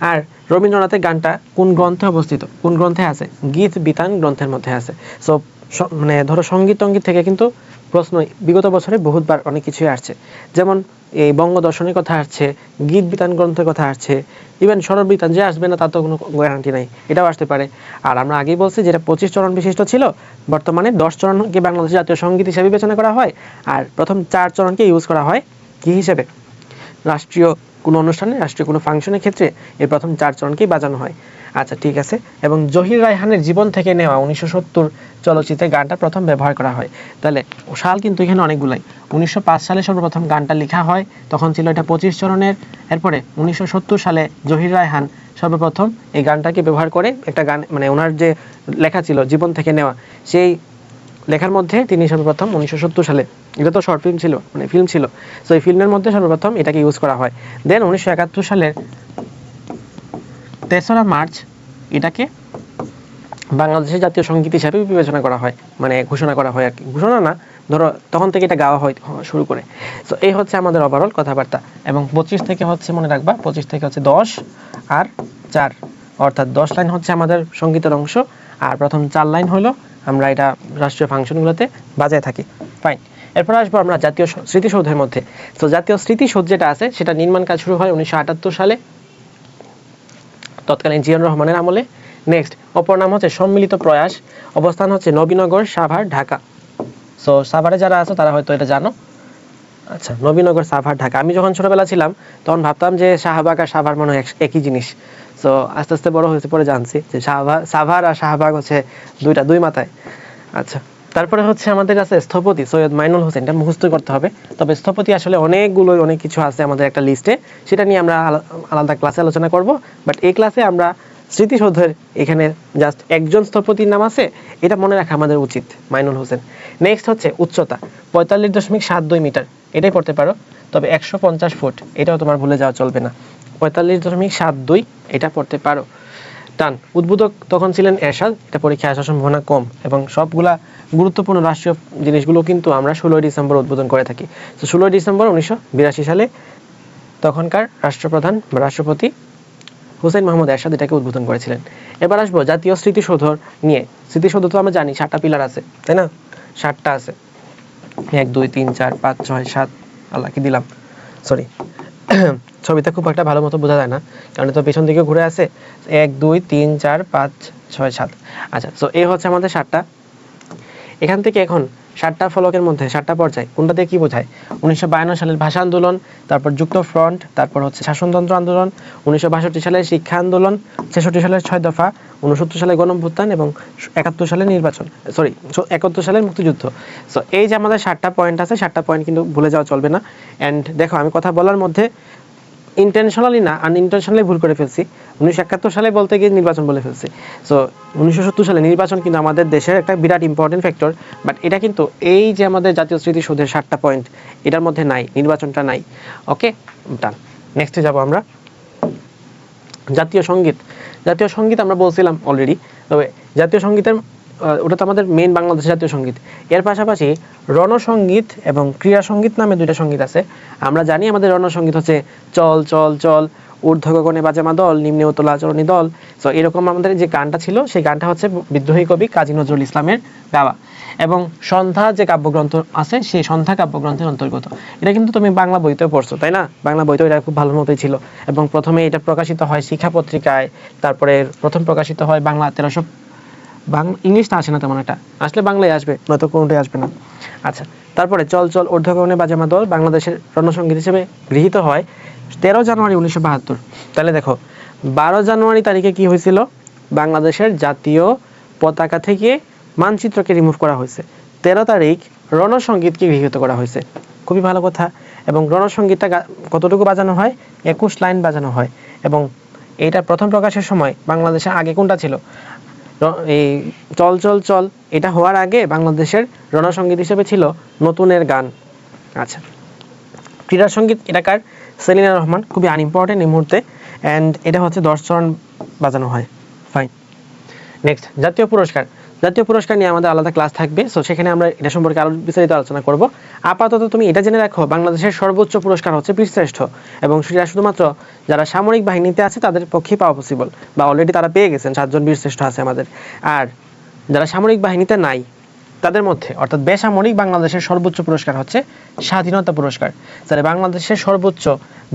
Speaker 1: আর রবীন্দ্রনাথের গানটা কোন গ্রন্থে অবস্থিত, কোন গ্রন্থে আছে? গীত বিতান গ্রন্থের মধ্যে আছে। সো মানে ধরো সঙ্গীত টঙ্গীত থেকে কিন্তু প্রশ্ন বিগত বছরে বহুতবার অনেক কিছুই আসছে, যেমন এই বঙ্গদর্শনের কথা আসছে, গীত বিতান গ্রন্থের কথা আসছে, ইভেন সরল বিতান যে আসবে না তার তো কোনো গ্যারান্টি নাই, এটাও আসতে পারে। আর আমরা আগেই বলছি যেটা 25 চরণ বিশিষ্ট ছিল, বর্তমানে 10 চরণকে বাংলাদেশের জাতীয় সঙ্গীত হিসেবে বিবেচনা করা হয়, আর প্রথম 4 চরণকে ইউজ করা হয় কি হিসেবে? রাষ্ট্রীয় কোনো অনুষ্ঠানে, রাষ্ট্রীয় কোনো ফাংশনের ক্ষেত্রে এই প্রথম 4 চরণকেই বাজানো হয়। আচ্ছা ঠিক আছে। এবং জহির রায়হানের জীবন থেকে নেওয়া 1970 চলচ্চিত্রে গানটা প্রথম ব্যবহার করা হয়। তাহলে সাল কিন্তু এখানে অনেকগুলাই। 1905 সালে সর্বপ্রথম গানটা লেখা হয়, তখন ছিল এটা 25 চরণের। এরপরে 1970 সালে জহির রায়হান সর্বপ্রথম এই গানটাকে ব্যবহার করে একটা গান, মানে ওনার যে লেখা ছিল জীবন থেকে নেওয়া, সেই লেখার মধ্যে তিনি সর্বপ্রথম 1970 সালে, এটা তো শর্ট ফিল্ম ছিল, মানে ফিল্ম ছিল, সো এই ফিল্মের মধ্যে সর্বপ্রথম এটাকে ইউজ করা হয়। দেন 1971 সালের 3রা মার্চ এটাকে বাংলাদেশের জাতীয় সঙ্গীত হিসাবে বিবেচনা করা হয়, মানে ঘোষণা করা হয় আর কি, ঘোষণা না, ধরো তখন থেকে এটা গাওয়া হয় শুরু করে। সো এই হচ্ছে আমাদের ওভারঅল কথাবার্তা। এবং 25 থেকে হচ্ছে মনে রাখবা, 25 থেকে হচ্ছে 10 আর 4, অর্থাৎ 10 লাইন হচ্ছে আমাদের সঙ্গীতের অংশ, আর প্রথম 4 লাইন হলো আমরা এটা রাষ্ট্রীয় ফাংশনগুলোতে বাজায় থাকি। ফাইন। এরপর আসবো আমরা জাতীয় স্মৃতিসৌধের মধ্যে। তো জাতীয় স্মৃতিসৌধ যেটা আছে সেটা নির্মাণ কাজ শুরু হয় 1978 সালে, তৎকালীন জিয়াউর রহমানের আমলে। নেক্সট, অপর নাম হচ্ছে সম্মিলিত প্রয়াস, অবস্থান হচ্ছে নবীনগর, সাভার, ঢাকা। সো সাভারে যারা আছো তারা হয়তো এটা জানো। আচ্ছা, নবীনগর, সাভার, ঢাকা। আমি যখন ছোটবেলা ছিলাম তখন ভাবতাম যে শাহবাগ আর সাভার মনে হয় একই জিনিস। সো আস্তে আস্তে বড় হয়েছে পরে জানছি যে সাভার আর শাহবাগ হচ্ছে দুই মাথায়। আচ্ছা, তারপরে হচ্ছে আমাদের কাছে স্থপতি সৈয়দ মাইনুল হোসেন, এটা মুখস্থ করতে হবে। তবে স্থপতি আসলে অনেক কিছু আছে আমাদের একটা লিস্টে, সেটা নিয়ে আমরা আলাদা ক্লাসে আলোচনা করব। বাট এই ক্লাসে আমরা স্মৃতিসৌধের এখানে জাস্ট একজন স্থপতির নাম আছে, এটা মনে রাখা আমাদের উচিত, মাইনুল হোসেন। নেক্সট হচ্ছে উচ্চতা 45.72 মিটার, এটাই পড়তে পারো। তবে 150 ফুট, এটাও তোমার ভুলে যাওয়া চলবে না। 45.72 এটা পড়তে পারো। টান। উদ্বোধক তখন ছিলেন এরশাদ, এটা পরীক্ষায় আসার সম্ভাবনা কম। এবং সবগুলা গুরুত্বপূর্ণ রাষ্ট্রীয় জিনিসগুলো কিন্তু আমরা 16 ডিসেম্বর উদ্বোধন করে থাকি। তো 16 ডিসেম্বর 1982 সালে তখনকার রাষ্ট্রপ্রধান বা রাষ্ট্রপতি হুসেইন মোহাম্মদ এরশাদ এটাকে উদ্বোধন করেছিলেন। এবার আসবো জাতীয় স্মৃতিসৌধ নিয়ে। স্মৃতিসৌধ তো আমরা জানি 7টা পিলার আছে, তাই না? 7টা আছে, 1 2 3 4 5 6 7, আল্লাহ কি দিলাম, সরি ছবিটা খুব একটা ভালো মতো বোঝা যায় না, কারণ তো পেছন দিকে ঘুরে আছে। 1 2 3 4 5 6 7। আচ্ছা, সো এই হচ্ছে আমাদের 7টা। এখান থেকে এখন 7টা ফলকের মধ্যে 7টা পর্যায়, কোনটা দিয়ে কি বোঝায়? 1952 সালের ভাষা আন্দোলন, তারপর যুক্ত ফ্রন্ট, তারপর হচ্ছে শাসনতন্ত্র আন্দোলন, 1962 সালের শিক্ষা আন্দোলন, 66 সালের 6 দফা, 69 সালে গণঅভ্যুত্থান এবং 71 সালের নির্বাচন, 71 সালের মুক্তিযুদ্ধ। সো এই যে আমাদের 7টা পয়েন্ট আছে, 7টা পয়েন্ট কিন্তু ভুলে যাওয়া চলবে না। অ্যান্ড দেখো, আমি কথা বলার মধ্যে ইন্টেনশনালি না, আনইন্টেনশনালি ভুল করে ফেলছি। 1971 সালে বলতে গিয়ে নির্বাচন বলে ফেলছি। সো 1970 সালে নির্বাচন কিন্তু আমাদের দেশের একটা বিরাট ইম্পর্টেন্ট ফ্যাক্টর, বাট এটা কিন্তু এই যে আমাদের জাতীয় স্মৃতিসৌধের 7টা পয়েন্ট, এটার মধ্যে নাই, নির্বাচনটা নাই। ওকে, ডান। নেক্সটে যাব আমরা। জাতীয় সঙ্গীত। জাতীয় সঙ্গীত আমরা বলছিলাম অলরেডি, তবে জাতীয় সঙ্গীতের ওটা তো আমাদের মেইন বাংলাদেশের জাতীয় সঙ্গীত। এর পাশাপাশি রণসঙ্গীত এবং ক্রীড়া সঙ্গীত নামে 2টা সঙ্গীত আছে। আমরা জানি আমাদের রণসঙ্গীত হচ্ছে চল চল চল, ঊর্ধ্ব গগনে বাজে মাদল, নিম্নে উতলা আচরণী দল। সো এরকম আমাদের যে গানটা ছিল, সেই গানটা হচ্ছে বিদ্রোহী কবি কাজী নজরুল ইসলামের গাওয়া। এবং সন্ধ্যা যে কাব্যগ্রন্থ আছে, সেই সন্ধ্যা কাব্যগ্রন্থের অন্তর্গত। এটা কিন্তু তুমি বাংলা বইতেও পড়ছো, তাই না? বাংলা বইতেও এটা খুব ভালো মতোই ছিল। এবং প্রথমে এটা প্রকাশিত হয় শিক্ষা পত্রিকায়, তারপরে প্রথম প্রকাশিত হয় বাংলা 1300, ইংলিশটা আসে না তেমন একটা, আসলে বাংলায় আসবে, নয়তো কোনোটাই আসবে না। আচ্ছা, তারপরে চল চল, ঊর্ধ্ব গগনে বাজে মাদল বাংলাদেশের রণসঙ্গীত হিসেবে গৃহীত হয় 13 জানুয়ারি 1972। তাহলে দেখো, 12 জানুয়ারি তারিখে কি হয়েছিল? বাংলাদেশের জাতীয় পতাকা থেকে মানচিত্রকে রিমুভ করা হয়েছে। 13 তারিখ রণসঙ্গীতকে গৃহীত করা হয়েছে। খুবই ভালো কথা। এবং রণসঙ্গীতটা কতটুকু বাজানো হয়? 21 লাইন বাজানো হয়। এবং এইটা প্রথম প্রকাশের সময় বাংলাদেশের আগে কোনটা ছিল? এই চল চল চল, এটা হওয়ার আগে বাংলাদেশের রণসঙ্গীত হিসেবে ছিল নতুনের গান। আচ্ছা, ক্রীড়া সঙ্গীত এটাকার সেলিনা রহমান, খুবই আনইম্পর্টেন্ট এই মুহূর্তে। অ্যান্ড এটা হচ্ছে 10 চরণ বাজানো হয়। ফাইন। নেক্সট, জাতীয় পুরস্কার। জাতীয় পুরস্কার নিয়ে আমাদের আলাদা ক্লাস থাকবে, সো সেখানে আমরা এটা সম্পর্কে আরও বিস্তারিত আলোচনা করব। আপাতত তুমি এটা জেনে রাখো, বাংলাদেশের সর্বোচ্চ পুরস্কার হচ্ছে বীরশ্রেষ্ঠ, এবং সেটা শুধুমাত্র যারা সামরিক বাহিনীতে আছে তাদের পক্ষেই পাওয়া পসিবল, বা অলরেডি তারা পেয়ে গেছেন। 7 জন বীরশ্রেষ্ঠ আছে আমাদের। আর যারা সামরিক বাহিনীতে নাই তাদের মধ্যে, অর্থাৎ বেসামরিক, বাংলাদেশের সর্বোচ্চ পুরস্কার হচ্ছে স্বাধীনতা পুরস্কার। তাহলে বাংলাদেশের সর্বোচ্চ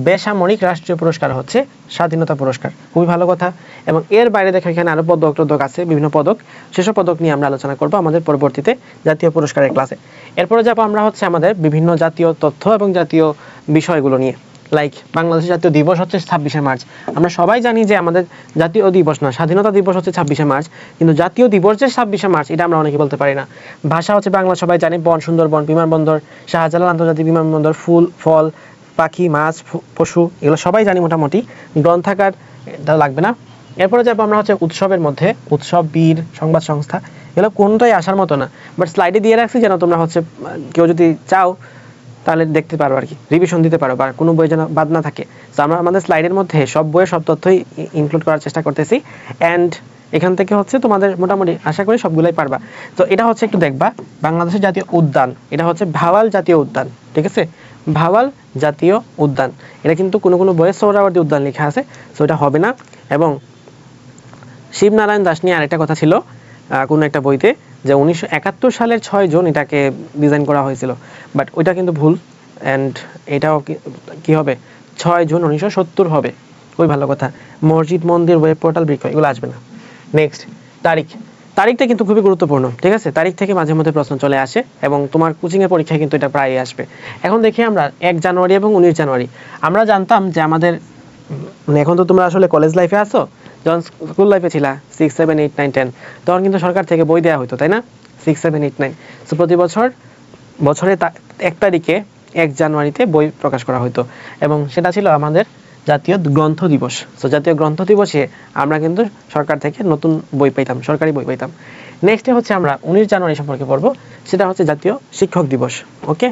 Speaker 1: বেসামরিক রাষ্ট্রীয় পুরস্কার হচ্ছে স্বাধীনতা পুরস্কার। খুবই ভালো কথা। এবং এর বাইরে দেখো এখানে আরও পদক টদক আছে, বিভিন্ন পদক। সেসব পদক নিয়ে আমরা আলোচনা করব আমাদের পরবর্তীতে জাতীয় পুরস্কারের ক্লাসে। এরপরে যাবো আমরা হচ্ছে আমাদের বিভিন্ন জাতীয় তথ্য এবং জাতীয় বিষয়গুলো নিয়ে। লাইক বাংলাদেশের জাতীয় দিবস হচ্ছে 26শে মার্চ। আমরা সবাই জানি যে আমাদের জাতীয় দিবস না, স্বাধীনতা দিবস হচ্ছে 26শে মার্চ, কিন্তু জাতীয় দিবস যে 26শে মার্চ এটা আমরা অনেকে বলতে পারি না। ভাষা হচ্ছে বাংলা, সবাই জানি। বন, সুন্দরবন, বিমানবন্দর, শাহজালাল আন্তর্জাতিক বিমানবন্দর, ফুল ফল, পাখি, মাছ, পশু, এগুলো সবাই জানি মোটামুটি। গ্রন্থাগার এটা লাগবে না। এরপরে যাবো আমরা হচ্ছে উৎসবের মধ্যে। উৎসব, বীর, সংবাদ সংস্থা, এগুলো কোনটাই আসার মতো না, বাট স্লাইডে দিয়ে রাখছি যেন তোমরা হচ্ছে কেউ যদি চাও তাহলে দেখতে পারো আর কি, রিভিশন দিতে পারো, বা কোনো বই যেন বাদ না থাকে। তো আমরা আমাদের স্লাইডের মধ্যে সব বইয়ের সব তথ্যই ইনক্লুড করার চেষ্টা করতেছি। অ্যান্ড এখান থেকে হচ্ছে তোমাদের মোটামুটি আশা করি সবগুলোই পারবা। তো এটা হচ্ছে একটু দেখবা, বাংলাদেশের জাতীয় উদ্যান, এটা হচ্ছে ভাওয়াল জাতীয় উদ্যান। ঠিক আছে, ভাওয়াল জাতীয় উদ্যান। এটা কিন্তু কোনো কোনো বইয়ে সোহরাওয়ার্দী উদ্যান লেখা আছে, সো এটা হবে না। এবং শিবনারায়ণ দাস নিয়ে আরেকটা কথা ছিল কোনো একটা বইতে, যে 1971 সালের 6 জুন এটাকে ডিজাইন করা হয়েছিল, বাট ওইটা কিন্তু ভুল। অ্যান্ড এটাও কি হবে, 6 জুন 1970 হবে। ওই ভালো কথা। মসজিদ, মন্দির, ওয়েব পোর্টাল, বৃক্ষ, এগুলো আসবে না। নেক্সট, তারিখ। তারিখটা কিন্তু খুবই গুরুত্বপূর্ণ। ঠিক আছে, তারিখ থেকে মাঝে মধ্যে প্রশ্ন চলে আসে, এবং তোমার কোচিংয়ের পরীক্ষায় কিন্তু এটা প্রায়ই আসবে। এখন দেখি আমরা 1 জানুয়ারি এবং 19 জানুয়ারি। আমরা জানতাম যে আমাদের, এখন তো তোমরা আসলে কলেজ লাইফে আসো, যখন স্কুল লাইফে ছিলা 6, 7, 8, 9, 10, তখন কিন্তু সরকার থেকে বই দেওয়া হতো, তাই না? 6, 7, 8, 9। সো প্রতি বছরে 1 তারিখে 1 জানুয়ারিতে বই প্রকাশ করা হতো, এবং সেটা ছিল আমাদের জাতীয় গ্রন্থ দিবস। সো জাতীয় গ্রন্থ দিবসে আমরা কিন্তু সরকার থেকে নতুন বই পাইতাম, সরকারি বই পাইতাম। নেক্সটে হচ্ছে আমরা 19 জানুয়ারি সম্পর্কে পড়বো, সেটা হচ্ছে জাতীয় শিক্ষক দিবস। ওকে,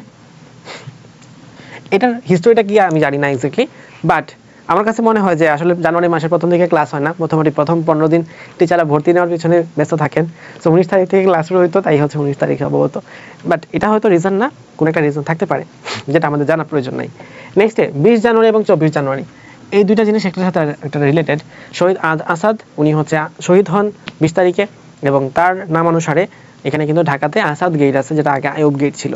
Speaker 1: এটার হিস্টোরিটা কি আমি জানি না এক্স্যাক্টলি, বাট আমার কাছে মনে হয় যে আসলে জানুয়ারি মাসের প্রথম দিকে ক্লাস হয় না, মোটামুটি প্রথম 15 দিন টিচাররা ভর্তি নেওয়ার পিছনে ব্যস্ত থাকেন। সো 19 তারিখ থেকে ক্লাস শুরু হইতো, তাই হচ্ছে 19 তারিখ সম্ভবত। বাট এটা হয়তো রিজন না, কোনো একটা রিজন থাকতে পারে যেটা আমাদের জানার প্রয়োজন নাই। নেক্সটে 20 জানুয়ারি এবং 24 জানুয়ারি, এই দুইটা জিনিস একটার সাথে একটা রিলেটেড। শহীদ আসাদ, উনি হচ্ছে শহীদ হন 20 তারিখে, এবং তার নাম অনুসারে এখানে কিন্তু ঢাকাতে আসাদ গেট আছে, যেটা আগে আইয়ুব গেট ছিল।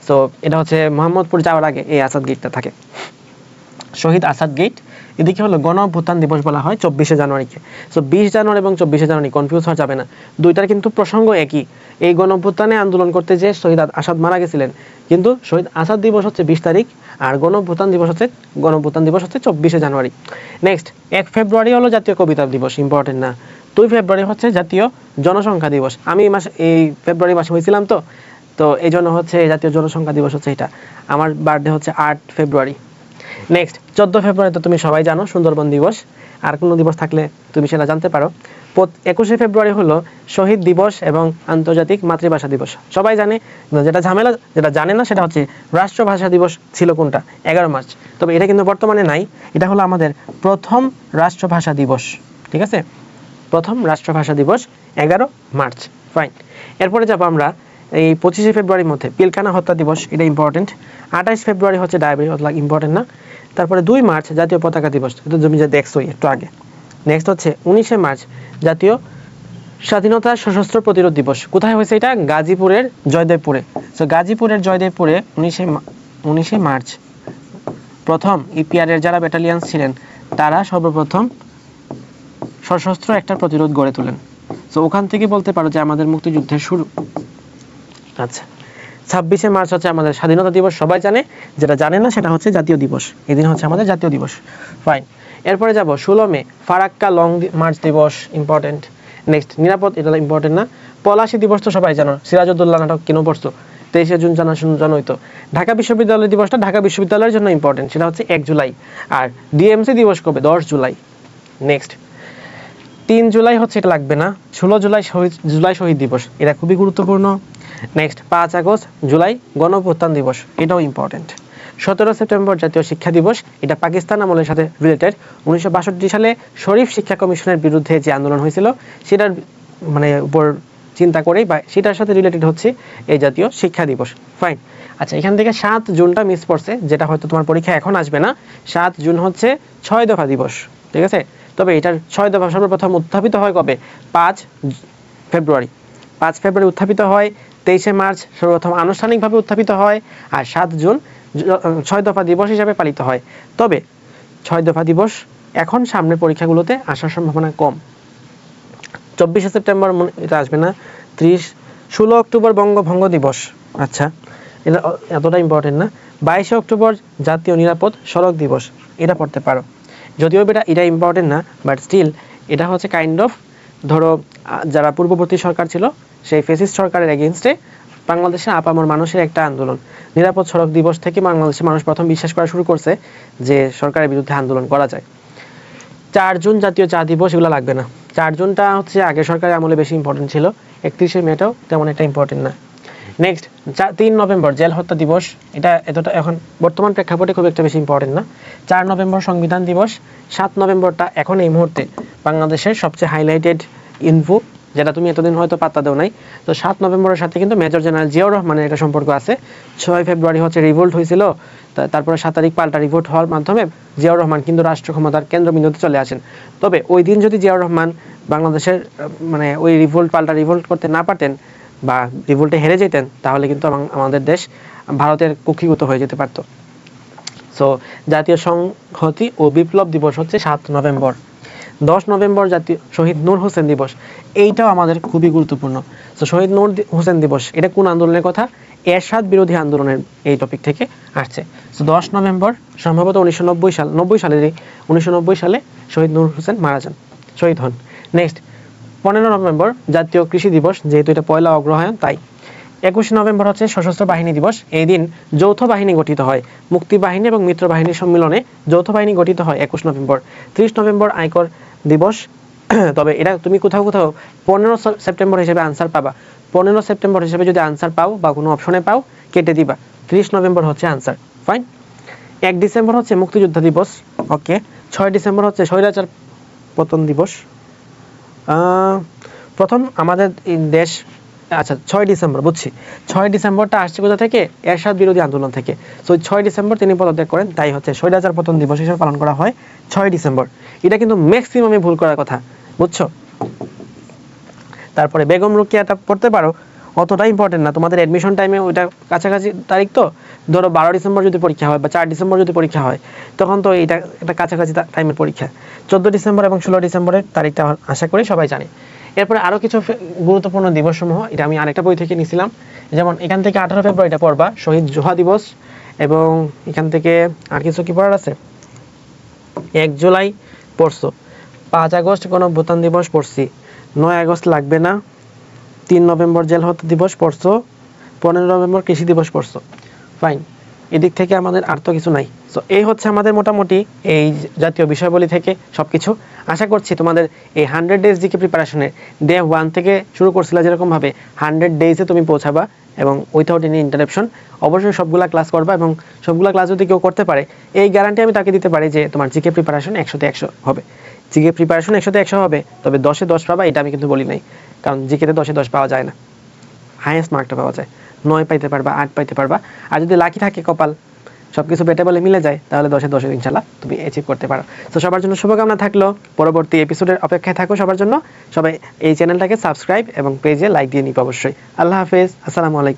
Speaker 1: সো এটা হচ্ছে মোহাম্মদপুর যাওয়ার আগে এই আসাদ গেটটা থাকে, শহীদ আসাদ গেট। এদিকে হলো গণ অভ্যুত্থান দিবস বলা হয় 24শে জানুয়ারিকে। সো 20 জানুয়ারি এবং 24শে জানুয়ারি কনফিউজ হওয়া যাবে না, দুইটার কিন্তু প্রসঙ্গ একই। এই গণ অভ্যুত্থানে আন্দোলন করতে যে শহীদ আসাদ মারা গেছিলেন, কিন্তু শহীদ আসাদ দিবস হচ্ছে 20 তারিখ, আর গণ অভ্যুত্থান দিবস হচ্ছে 24শে জানুয়ারি। নেক্সট, 1 ফেব্রুয়ারি হলো জাতীয় কবিতা দিবস, ইম্পর্টেন্ট না। 2 ফেব্রুয়ারি হচ্ছে জাতীয় জনসংখ্যা দিবস। আমি এই ফেব্রুয়ারি মাসে হয়েছিলাম, তো এই জন্য হচ্ছে জাতীয় জনসংখ্যা দিবস হচ্ছে এটা। আমার বার্থডে হচ্ছে 8 ফেব্রুয়ারি। নেক্সট, 14 ফেব্রুয়ারি তো তুমি সবাই জানো, সুন্দরবন দিবস। আর কোনো দিবস থাকলে তুমি সেটা জানতে পারো। 21শে ফেব্রুয়ারি হলো শহীদ দিবস এবং আন্তর্জাতিক মাতৃভাষা দিবস। সবাই জানে, যেটা জানে না সেটা হচ্ছে রাষ্ট্রভাষা দিবস ছিল কোনটা, 11 মার্চ। তবে এটা কিন্তু বর্তমানে নাই, এটা হলো আমাদের প্রথম রাষ্ট্রভাষা দিবস। ঠিক আছে, প্রথম রাষ্ট্রভাষা দিবস 11 মার্চ। ফাইন। এরপরে যাবো আমরা এই 25শে ফেব্রুয়ারির মধ্যে পিলখানা হত্যা দিবস, এটা ইম্পর্টেন্ট। 28 ফেব্রুয়ারি হচ্ছে ডায়াবেটিস, অথবা ইম্পর্টেন্ট না। তারপরে 2 মার্চ জাতীয় পতাকা দিবস, এটা তুমি যা দেখছোই একটু আগে। নেক্সট হচ্ছে 19শে মার্চ জাতীয় স্বাধীনতা সশস্ত্র প্রতিরোধ দিবস। কোথায় হয়েছে এটা? গাজীপুরের জয়দেবপুরে। সো গাজীপুরের জয়দেবপুরে 19শে মার্চ প্রথম ইপিআর এর যারা ব্যাটালিয়ান ছিলেন তারা সর্বপ্রথম সশস্ত্র একটা প্রতিরোধ গড়ে তোলেন। সো ওখান থেকে বলতে পারো যে আমাদের মুক্তিযুদ্ধের শুরু। আচ্ছা, 26শে মার্চ হচ্ছে আমাদের স্বাধীনতা দিবস, সবাই জানে। যেটা জানে না সেটা হচ্ছে জাতীয় দিবস, এদিন হচ্ছে আমাদের জাতীয় দিবস। ফাইন। এরপরে যাব 16 মে ফারাক্কা লং মার্চ দিবস, ইম্পর্টেন্ট। নেক্সট নিরাপদ, এটা ইম্পর্টেন্ট না। পলাশী দিবস তো সবাই জানো, সিরাজউদ্দৌলা নাটক কেন পড়ছো? 23শে জুন জানোই তো। ঢাকা বিশ্ববিদ্যালয় দিবসটা ঢাকা বিশ্ববিদ্যালয়ের জন্য ইম্পর্টেন্ট, সেটা হচ্ছে 1 জুলাই। আর ডিএমসি দিবস কবে? 10 জুলাই। নেক্সট 3 জুলাই হচ্ছে, এটা লাগবে না। 16 জুলাই শহীদ দিবস, এটা খুবই গুরুত্বপূর্ণ। নেক্সট 5 আগস্ট জুলাই গণঅভ্যুত্থান দিবস, এটাও ইম্পর্টেন্ট। 17 সেপ্টেম্বর জাতীয় শিক্ষা দিবস, এটা পাকিস্তান আমলের সাথে রিলেটেড। 1962 সালে শরীফ শিক্ষা কমিশনের বিরুদ্ধে যে আন্দোলন হয়েছিল সেটার উপর চিন্তা করেই বা সেটার সাথে রিলেটেড হচ্ছে এই জাতীয় শিক্ষা দিবস। ফাইন। আচ্ছা, এখান থেকে 7 জুনটা মিস পড়ছে, যেটা হয়তো তোমার পরীক্ষা এখন আসবে না। 7 জুন হচ্ছে 6 দফা দিবস, ঠিক আছে? তবে এটার 6 দফা সর্বপ্রথম উত্থাপিত হয় কবে? 5 ফেব্রুয়ারি। 5 ফেব্রুয়ারি উত্থাপিত হয়। 23শে মার্চ সর্বপ্রথম আনুষ্ঠানিকভাবে উত্থাপিত হয়। আর 7 জুন 6 দফা দিবস হিসাবে পালিত হয়। তবে 6 দফা দিবস এখন সামনের পরীক্ষাগুলোতে আসার সম্ভাবনা কম। 24শে সেপ্টেম্বর এটা আসবে না। 16 অক্টোবর বঙ্গভঙ্গ দিবস, আচ্ছা এটা এতটা ইম্পর্টেন্ট না। 22শে অক্টোবর জাতীয় নিরাপদ সড়ক দিবস, এটা পড়তে পারো। যদিও এটা ইম্পর্টেন্ট না, বাট স্টিল এটা হচ্ছে কাইন্ড অফ, ধরো যারা পূর্ববর্তী সরকার ছিল সেই ফেসিস্ট সরকারের এগেনস্টে বাংলাদেশে আপামর মানুষের একটা আন্দোলন। নিরাপদ সড়ক দিবস থেকে বাংলাদেশের মানুষ প্রথম বিশ্বাস করা শুরু করছে যে সরকারের বিরুদ্ধে আন্দোলন করা যায়। 4 জুন জাতীয় চা দিবস, এগুলো লাগবে না। 4 জুনটা হচ্ছে আগের সরকারের আমলে বেশি ইম্পর্টেন্ট ছিল। 31শে মেটাও তেমন একটা ইম্পর্টেন্ট না। নেক্সট 3 নভেম্বর জেল হত্যা দিবস, এটা এতটা এখন বর্তমান প্রেক্ষাপটে খুব একটা বেশি ইম্পর্টেন্ট না। 4 নভেম্বর সংবিধান দিবস। 7 নভেম্বরটা এখন এই মুহূর্তে বাংলাদেশের সবচেয়ে হাইলাইটেড ইনফো, যেটা তুমি এতদিন হয়তো পাত্তা দাও নাই। তো 7 নভেম্বরের সাথে কিন্তু মেজর জেনারেল জিয়াউর রহমানের একটা সম্পর্ক আছে। 6 ফেব্রুয়ারি হচ্ছে রিভোল্ট হয়েছিল, তারপরে 7 তারিখ পাল্টা রিভোল্ট হওয়ার মাধ্যমে জিয়াউর রহমান কিন্তু রাষ্ট্র ক্ষমতার কেন্দ্রবিন্দুতে চলে আসেন। তবে ওই দিন যদি জিয়াউর রহমান বাংলাদেশের ওই পাল্টা রিভোল্ট করতে না পারতেন বা রিভোল্টে হেরে যেতেন, তাহলে কিন্তু আমাদের দেশ ভারতের কুক্ষিগত হয়ে যেতে পারত। সো জাতীয় সংহতি ও বিপ্লব দিবস হচ্ছে 7 নভেম্বর। 10 নভেম্বর জাতীয় শহীদ নূর হোসেন দিবস, এইটাও আমাদের খুবই গুরুত্বপূর্ণ। তো শহীদ নূর হোসেন দিবস, এটা কোন আন্দোলনের কথা? এরশাদ বিরোধী আন্দোলনের এই টপিক থেকে আসছে। তো 10 নভেম্বর সম্ভবত 1990 সালে শহীদ নূর হোসেন মারা যান, শহীদ হন। নেক্সট 15 নভেম্বর জাতীয় কৃষি দিবস, যেহেতু এটা পয়লা অগ্রহায়ণ তাই। 21 নভেম্বর হচ্ছে সশস্ত্র বাহিনী দিবস। এই দিন যৌথ বাহিনী গঠিত হয়, মুক্তি বাহিনী এবং মিত্র বাহিনীর সম্মিলনে যৌথ বাহিনী গঠিত হয় 21 নভেম্বর। 30 নভেম্বর আয়কর দিবস। তবে এটা তুমি কোথাও 15 সেপ্টেম্বর হিসেবে আনসার পাবা। 15 সেপ্টেম্বর হিসেবে যদি আনসার পাও বা কোনো অপশনে পাও, কেটে দিবা। 30 নভেম্বর হচ্ছে আনসার। ফাইন। 1 ডিসেম্বর হচ্ছে মুক্তিযোদ্ধা দিবস। ওকে। 6 ডিসেম্বর হচ্ছে স্বৈরাচার পতন দিবস। প্রথম আমাদের দেশ, আচ্ছা 6 ডিসেম্বর বুঝছি। 6 ডিসেম্বরটা আসছে কোথা থেকে? এরশাদ বিরোধী আন্দোলন থেকে। সো 6 ডিসেম্বর তিনি পদত্যাগ করেন, তাই হচ্ছে স্বৈরাচার পতন দিবস হিসেবে পালন করা হয় 6 ডিসেম্বর। এটা কিন্তু ম্যাক্সিমামে ভুল করার কথা, বুঝছো? তারপরে বেগম রোকেয়াটা পড়তে পারো, অতটা ইম্পর্টেন্ট না। তোমাদের অ্যাডমিশন টাইমে ওইটা কাছাকাছি তারিখ, তো ধরো 12 ডিসেম্বর যদি পরীক্ষা হয় বা 4 ডিসেম্বর যদি পরীক্ষা হয়, তখন তো এটা একটা কাছাকাছি টাইমের পরীক্ষা। 14 ডিসেম্বর এবং 16 ডিসেম্বরের তারিখটা আশা করি সবাই জানে। এরপরে আরও কিছু গুরুত্বপূর্ণ দিবসসমূহ, এটা আমি আরেকটা বই থেকে নিয়েছিলাম। যেমন এখান থেকে 18 ফেব্রুয়ারিটা পড়বা, শহীদ জোহা দিবস। এবং এখান থেকে আর কিছু কি পড়ার আছে? 1 জুলাই পড়ছো। 5 আগস্ট গণঅভ্যুত্থান দিবস পড়ছি। 9 আগস্ট লাগবে না। 3 নভেম্বর জেল হত্যা দিবস পড়ছো। 15 নভেম্বর কৃষি দিবস পড়ছো। ফাইন। এদিক থেকে আমাদের আর তো কিছু নাই। সো এই হচ্ছে আমাদের মোটামুটি এই জাতীয় বিষয়াবলী থেকে সব কিছু। আশা করছি তোমাদের এই 100 ডেজ জিকে প্রিপারেশনের ডে 1 থেকে শুরু করছিলা যেরকমভাবে 100 ডেজে তুমি পৌঁছাবা এবং উইথাউট এনি ইন্টারাপশন। অবশ্যই সবগুলা ক্লাস করবা এবং সবগুলা ক্লাস যদি কেউ করতে পারে, এই গ্যারান্টি আমি তাকে দিতে পারি যে তোমার জিকে প্রিপারেশন 100তে 100 হবে। জিকে প্রিপারেশন 100তে 100 হবে, তবে 10এ 10 পাবা এটা আমি কিন্তু বলি নাই, কারণ জিকেতে 10এ 10 পাওয়া যায় না, হাইয়েস্ট মার্কটা পাওয়া যায়। 9 পাইতে পারবা, 8 পাইতে পারবা। আর যদি লাকি থাকে, কপাল সবকিছু বেটে বলে মিলে যায়, তাহলে 10এ 10 ইনশাল্লাহ তুমি অ্যাচিভ করতে পারো। তো সবার জন্য শুভকামনা থাকলো, পরবর্তী এপিসোডের অপেক্ষায় থাকো সবার জন্য। সবাই এই চ্যানেলটাকে সাবস্ক্রাইব এবং পেজে লাইক দিয়ে নিবে অবশ্যই। আল্লাহ হাফেজ, আসসালামু আলাইকুম।